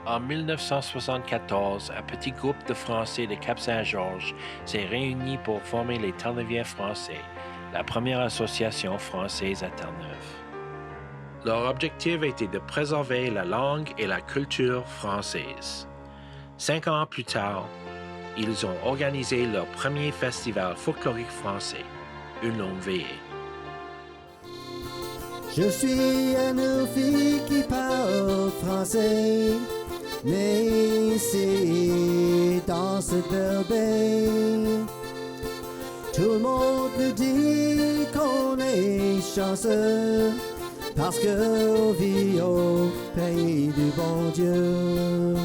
En 1974, un petit groupe de Français de Cap-Saint-Georges s'est réuni pour former les Terre-Neuviens français, la première association française à Terre-Neuve. Leur objectif était de préserver la langue et la culture française. 5 ans plus tard, ils ont organisé leur premier festival folklorique français, une longue veillée. Je suis une fille qui parle français, mais ici dans ce berber. Tout le monde nous dit qu'on est chanceux, parce qu'on vit au pays du bon Dieu.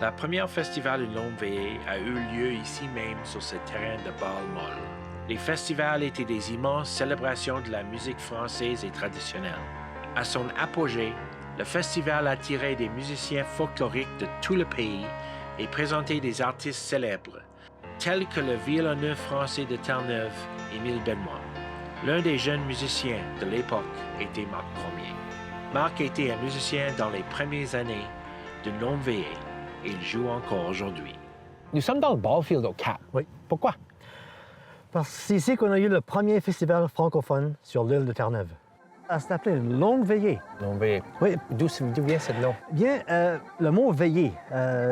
La première festival Une longue veillée a eu lieu ici même sur ce terrain de Bar-le-Moll. Les festivals étaient des immenses célébrations de la musique française et traditionnelle. À son apogée, le festival attirait des musiciens folkloriques de tout le pays et présentait des artistes célèbres, tels que le violonneux français de Terre-Neuve, Émile Benoît. L'un des jeunes musiciens de l'époque était Marc Ier. Marc était un musicien dans les premières années d'une longue veillée et il joue encore aujourd'hui. Nous sommes dans le Ballfield au Cap. Oui. Pourquoi? Parce que c'est ici qu'on a eu le premier festival francophone sur l'île de Terre-Neuve. Ça s'appelait une longue veillée. Longue veillée. Oui. D'où vient ce nom? Bien, le mot veillée,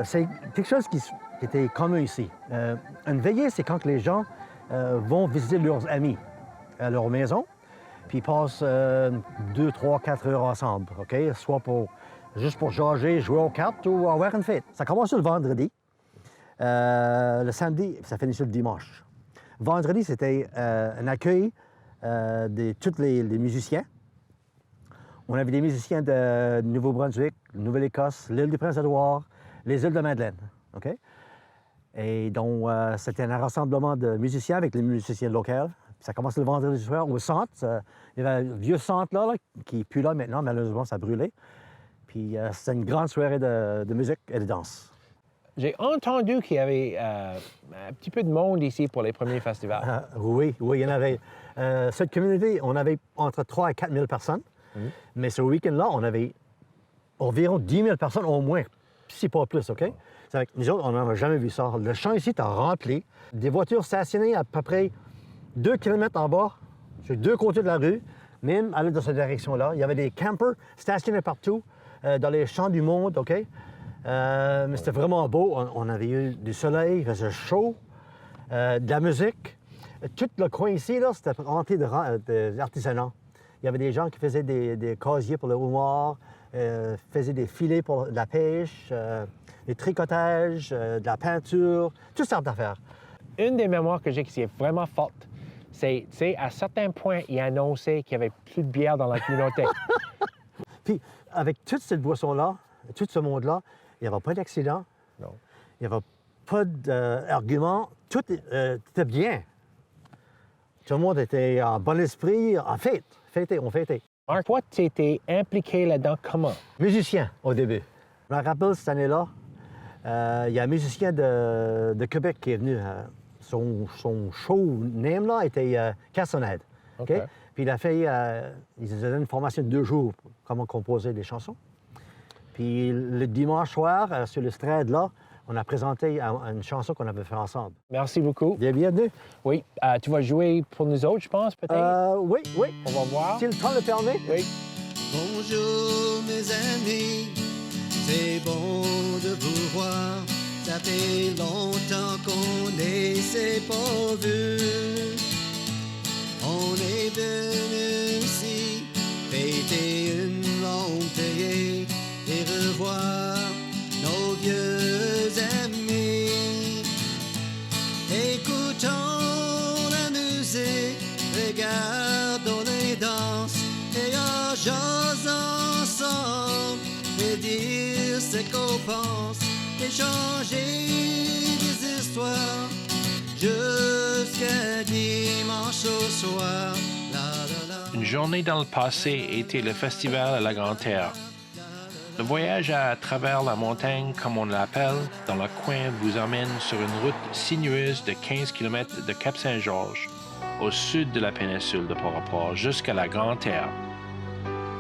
c'est quelque chose qui était commun ici. Une veillée, c'est quand les gens vont visiter leurs amis à leur maison, puis ils passent 2, 3, 4 heures ensemble, OK? Soit juste pour jaser, jouer aux cartes ou avoir une fête. Ça commence le vendredi. Le samedi, ça finit sur le dimanche. Vendredi, c'était un accueil de tous les musiciens. On avait des musiciens de Nouveau-Brunswick, Nouvelle-Écosse, l'île du Prince-Édouard, les îles de Madeleine. OK? Et donc, c'était un rassemblement de musiciens avec les musiciens locaux. Ça commence le vendredi soir au centre. Il y avait un vieux centre là qui n'est plus là maintenant. Malheureusement, ça a brûlé. Puis, c'était une grande soirée de musique et de danse. J'ai entendu qu'il y avait un petit peu de monde ici pour les premiers festivals. Oui, il y en avait. Cette communauté, on avait entre 3 et 4 000 personnes. Mais ce week-end-là, on avait environ 10 000 personnes au moins, si pas plus, OK? C'est avec nous autres, on n'avait jamais vu ça. Le champ ici est rempli. Des voitures stationnées à peu près 2 km en bas, sur les deux côtés de la rue, même aller dans cette direction-là. Il y avait des campers stationnés partout, dans les champs du monde, OK? Mais c'était vraiment beau. On avait eu du soleil, il faisait chaud, de la musique. Tout le coin ici, là, c'était rempli d'artisanat. Il y avait des gens qui faisaient des casiers pour le homard, faisaient des filets pour la pêche, des tricotages, de la peinture, toutes sortes d'affaires. Une des mémoires que j'ai qui est vraiment forte, c'est, tu sais, à certains points, il a annoncé qu'il n'y avait plus de bière dans la communauté. Puis, avec toute cette boisson-là, tout ce monde-là, il n'y avait pas d'accident. Non. Il n'y avait pas d'argument. Tout était bien. Tout le monde était en bon esprit, en fête. On fêtait. Marc, toi, tu étais impliqué là-dedans comment? Musicien, au début. Je me rappelle cette année-là, il y a un musicien de Québec qui est venu. Son show name, là, était Cassonade. OK. Puis il a fait, il nous a donné une formation de 2 jours pour comment composer des chansons. Puis le dimanche soir, sur le strad, là, on a présenté une chanson qu'on avait fait ensemble. Merci beaucoup. Bienvenue. Oui, tu vas jouer pour nous autres, je pense, peut-être? Oui. On va voir. Si le temps le permet. Oui. Bonjour mes amis, c'est bon de vous voir. Ça fait longtemps qu'on ne s'est pas vu. On est venu ici fêter une longue veillée et revoir nos vieux amis. Écoutons la musique, regardons les danses et en jasant ensemble et dire ce qu'on pense, échanger des histoires jusqu'à dimanche au soir. Une journée dans le passé était le festival à la Grande Terre. Le voyage à travers la montagne, comme on l'appelle, dans le coin vous emmène sur une route sinueuse de 15 km de Cap-Saint-Georges, au sud de la péninsule de Port-au-Port, jusqu'à la Grande Terre.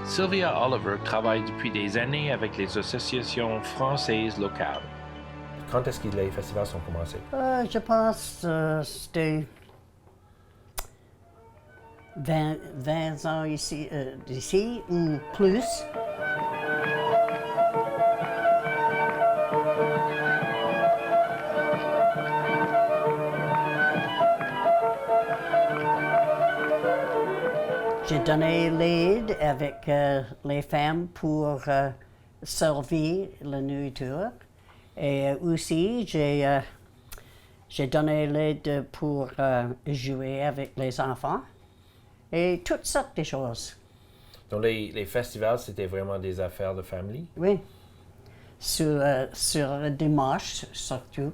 Sylvia Oliver travaille depuis des années avec les associations françaises locales. Quand est-ce que les festivals sont commencés? Je pense c'était 20 ans ici, d'ici ou plus. J'ai donné l'aide avec les femmes pour servir la nourriture. Et aussi, j'ai donné l'aide pour jouer avec les enfants. Et toutes sortes de choses. Donc, les festivals, c'était vraiment des affaires de famille? Oui. Sur dimanche, surtout.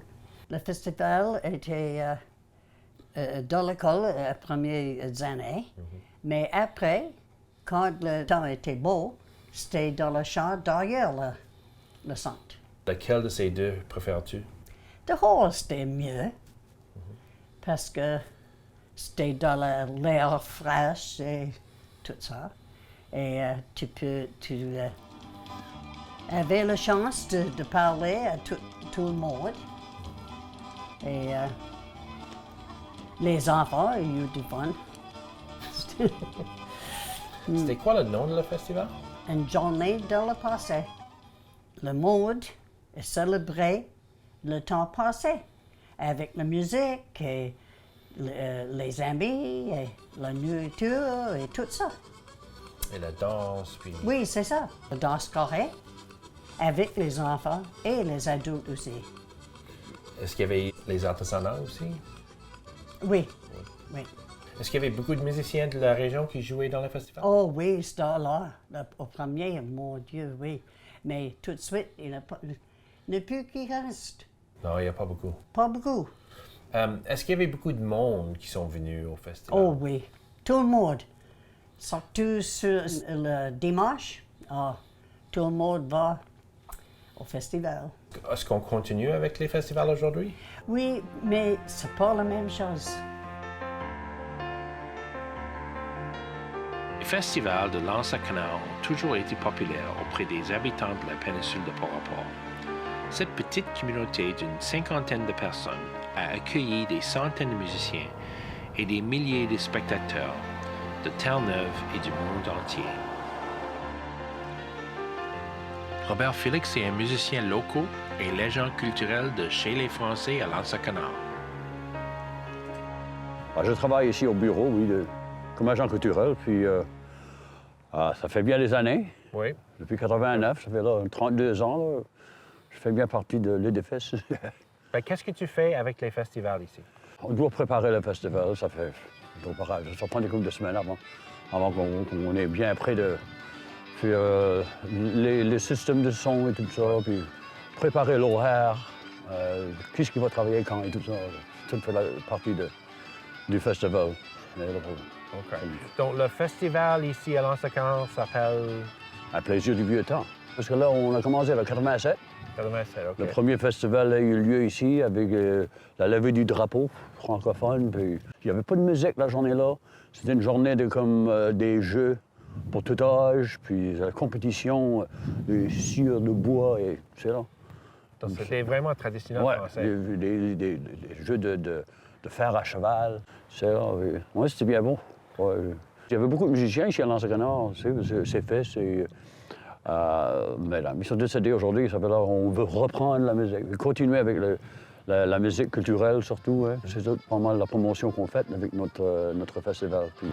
Le festival était dans l'école les premières années. Mais après, quand le temps était beau, c'était dans le champ derrière le centre. Lequel de ces deux préfères-tu? De hall, c'était mieux. Parce que c'était dans l'air fraîche et tout ça. Et tu avais la chance de parler à tout le monde. Et les enfants, ils ont eu du fun. C'était quoi le nom de le festival? Une journée dans le passé. Le monde est célébré le temps passé avec la musique et les amis et la nourriture et tout ça. Et la danse, puis... Oui, c'est ça. La danse carrée avec les enfants et les adultes aussi. Est-ce qu'il y avait les artisanats aussi? Oui, oui. Est-ce qu'il y avait beaucoup de musiciens de la région qui jouaient dans le festival? Oh oui, c'était là. Au premier, mon Dieu, oui. Mais tout de suite, il n'y a plus qui reste. Non, il n'y a pas beaucoup. Pas beaucoup. Est-ce qu'il y avait beaucoup de monde qui sont venus au festival? Oh oui, tout le monde. Surtout sur le dimanche, tout le monde va au festival. Est-ce qu'on continue avec les festivals aujourd'hui? Oui, mais c'est pas la même chose. Les festivals de L'Anse-à-Canard ont toujours été populaires auprès des habitants de la péninsule de Port-à-Port. Cette petite communauté d'une cinquantaine de personnes a accueilli des centaines de musiciens et des milliers de spectateurs de Terre-Neuve et du monde entier. Robert Félix est un musicien local et légende culturelle de chez les Français à L'Anse-à-Canard. Je travaille ici au bureau, oui, comme agent culturel, puis ça fait bien des années. Oui. Depuis 89, ça fait là 32 ans. Là, je fais bien partie de l'EDFES. Qu'est-ce que tu fais avec les festivals ici? On doit préparer le festival, ça prend des couple de semaines avant qu'on est bien près de faire les systèmes de son et tout ça, puis préparer l'horaire, qui va travailler quand et tout ça. Tout fait partie du festival. OK. Donc, le festival ici à L'Anse-à-Canard s'appelle... Un plaisir du vieux temps. Parce que là, on a commencé avec 87. 87, OK. Le premier festival a eu lieu ici avec la levée du drapeau francophone. Puis il n'y avait pas de musique la journée-là. C'était une journée des jeux pour tout âge, puis la compétition, des sciures de bois, et c'est là. Donc, c'était vraiment traditionnel français. Des jeux de fer à cheval, c'est là. Oui, c'était bien bon. Ouais. Il y avait beaucoup de musiciens ici à L'Anse-à-Canard, c'est fait, mais là, ils sont décédés aujourd'hui, ça fait là, on veut reprendre la musique, continuer avec la musique culturelle surtout. Hein. C'est pas mal la promotion qu'on fait avec notre festival. Puis...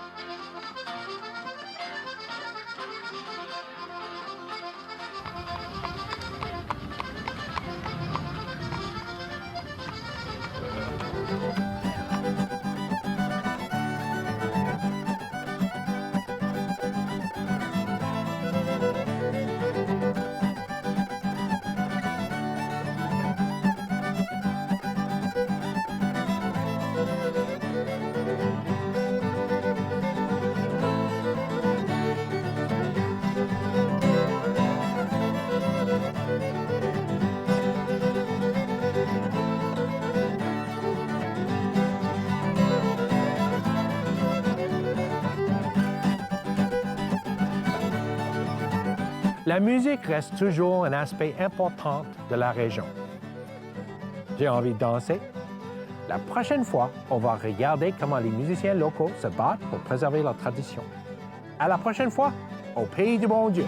La musique reste toujours un aspect important de la région. J'ai envie de danser. La prochaine fois, on va regarder comment les musiciens locaux se battent pour préserver leur tradition. À la prochaine fois, au Pays du Bon Dieu!